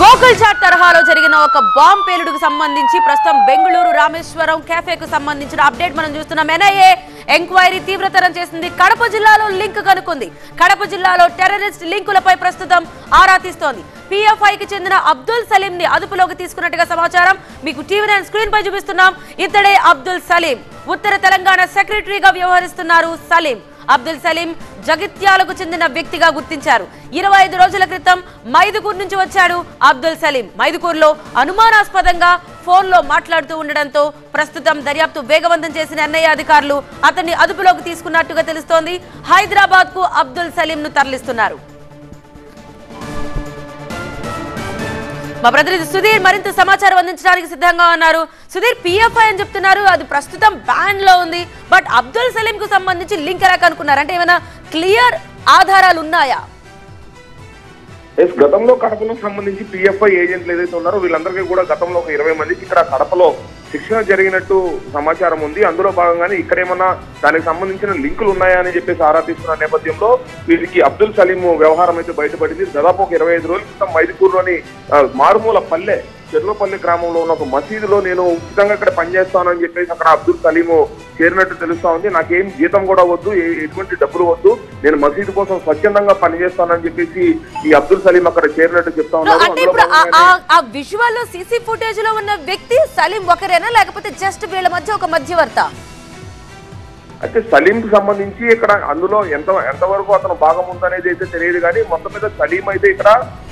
Gokul chat తరహాలో జరిగిన ఒక బాంబ్ పేలుడుకు సంబంధించి ప్రస్తుతం బెంగళూరు రామేశ్వరం కేఫేకు సంబంధించిన అప్డేట్ మనం చూస్తున్నాం. ఎన్ఐఏ ఎంక్వైరీ తీవ్రతరం చేసింది. కడప జిల్లాలో లింక్ కనుక్కుంది. కడప జిల్లాలో టెర్రరిస్ట్ లింకులపై ప్రస్తుతం ఆరా తీస్తోంది. పిఎఫ్ఐకి చెందిన అబ్దుల్ సలీం ని అదుపులోకి తీసుకున్నట్టుగా సమాచారం. మీకు టీవీ9 స్క్రీన్ పై చూపిస్తున్నాం. ఇతడే అబ్దుల్ సలీం. ఉత్తర తెలంగాణ సెక్రటరీగా వ్యవహరిస్తున్నారు సలీం. అబ్దుల్ సలీం జగిత్యాలకు చెందిన వ్యక్తిగా గుర్తించారు. 25 రోజుల క్రితం మైదుకూరు నుంచి వచ్చాడు అబ్దుల్ సలీం. మైదుకూరులో అనుమానాస్పదంగా ఫోన్లో మాట్లాడుతూ ఉండడంతో ప్రస్తుతం దర్యాప్తు వేగవంతం చేసిన ఎన్ఐఏ అధికారులు అతన్ని అదుపులోకి తీసుకున్నట్టుగా తెలుస్తోంది. హైదరాబాద్ కు అబ్దుల్ సలీం ను తరలిస్తున్నారు. మా ప్రతినిధి సుధీర్ మరింత సమాచారం అందించడానికి సిద్ధంగా ఉన్నారు. సుధీర్, పిఎఫ్ఐ అని చెప్తున్నారు, అది ప్రస్తుతం బ్యాన్ లో ఉంది. బట్ అబ్దుల్ సలీం కు సంబంధించి లింక్ ఎలా కనుక్కున్నారు? అంటే ఏమైనా క్లియర్ ఆధారాలు ఉన్నాయా? గతంలో కడపలో సంబంధించి పిఎఫ్ఐ ఏజెంట్లు ఏదైతే ఉన్నారో వీళ్ళందరికీ కూడా గతంలో ఒక 20 మందికి ఇక్కడ కడపలో శిక్షణ జరిగినట్టు సమాచారం ఉంది. అందులో భాగంగానే ఇక్కడ ఏమన్నా దానికి సంబంధించిన లింకులు ఉన్నాయా అని చెప్పేసి ఆరా తీస్తున్న నేపథ్యంలో వీరికి అబ్దుల్ సలీం వ్యవహారం అయితే బయటపడింది. దాదాపు ఒక 25 రోజుల క్రితం మైదుకూరులోని మారుమూల పల్లె చెర్లోపల్లి గ్రామంలో ఉన్న ఒక మసీదులో నేను ఉచితంగా ఇక్కడ పనిచేస్తానని చెప్పేసి అక్కడ అబ్దుల్ సలీం చేరినట్టు తెలుస్తా ఉంది. నాకేం జీతం కూడా వద్దు, ఎటువంటి డబ్బులు వద్దు, నేను మసీదు కోసం స్వచ్ఛందంగా పనిచేస్తానని చెప్పేసి ఈ అబ్దుల్ సలీం అక్కడ చేరినట్టు చెప్తా ఉన్నారు. విజువల్ లో సీసీ ఫుటేజ్ లో ఉన్న వ్యక్తి సలీం ఒకరేనా, లేకపోతే జస్ట్ వీళ్ళ మధ్య ఒక మధ్యవర్త? అయితే సలీం కు సంబంధించి ఇక్కడ అందులో ఎంతవరకు అతను భాగం ఉందనేది అయితే తెలియదు. కానీ మొత్తం మీద సలీం అయితే ఇక్కడ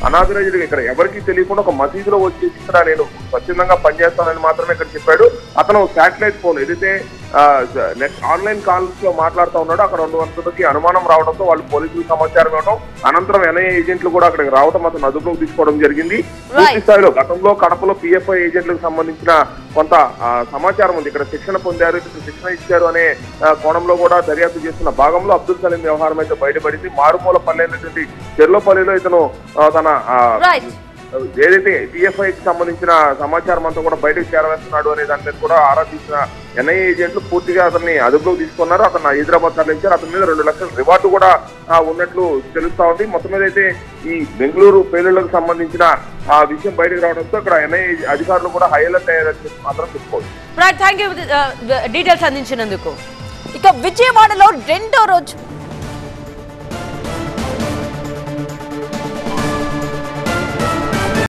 అనాథరైజ్డ్ ఇక్కడ ఎవరికి తెలియకుండా ఒక మసీదులో వచ్చేసి ఇక్కడ నేను స్వచ్ఛందంగా పనిచేస్తానని మాత్రమే ఇక్కడ చెప్పాడు. అతను శాటిలైట్ ఫోన్ ఏదైతే నెట్ ఆన్లైన్ కాల్స్ లో మాట్లాడుతూ ఉన్నాడో అక్కడ 200కి అనుమానం రావడంతో వాళ్ళు పోలీసులకు సమాచారం ఇవ్వడం, అనంతరం ఎన్ఐఏ ఏజెంట్లు కూడా అక్కడికి రావడం, అతను అదుపులోకి తీసుకోవడం జరిగింది. పూర్తి స్థాయిలో గతంలో కడపలో పిఎఫ్ఐ ఏజెంట్లకు సంబంధించిన కొంత సమాచారం ఉంది. ఇక్కడ శిక్షణ పొందారు, ఇక్కడ శిక్షణ ఇచ్చారు అనే కోణంలో కూడా దర్యాప్తు చేస్తున్న భాగంలో అబ్దుల్ సలీం వ్యవహారం అయితే బయటపడింది. మారుమూల పల్లె అయినటువంటి చెర్లోపల్లిలో ఇతను తన ఏదైతే పిఎఫ్ఐకి సంబంధించిన సమాచారం అంతా కూడా బయటకు చేరవేస్తున్నాడు అనే దాని మీద కూడా ఆరా తీసిన ఎన్ఐఏ ఏజెంట్లు పూర్తిగా అతన్ని అదుపులోకి తీసుకున్నారు. అతను హైదరాబాద్ తరలించారు. అతని మీద 2 లక్షల రివార్డు కూడా ఉన్నట్లు తెలుస్తా ఉంది. మొత్తం మీద అయితే ఈ బెంగళూరు పేలుళ్లకు సంబంధించిన ఆ విషయం బయటకు రావడంతో ఇక్కడ ఎన్ఐఏ అధికారులు కూడా హై అలర్ట్ అయ్యారని మాత్రం చెప్పుకోవచ్చు. డీటెయిల్స్ అందించినందుకు. ఇక విజయవాడలో 2వ రోజు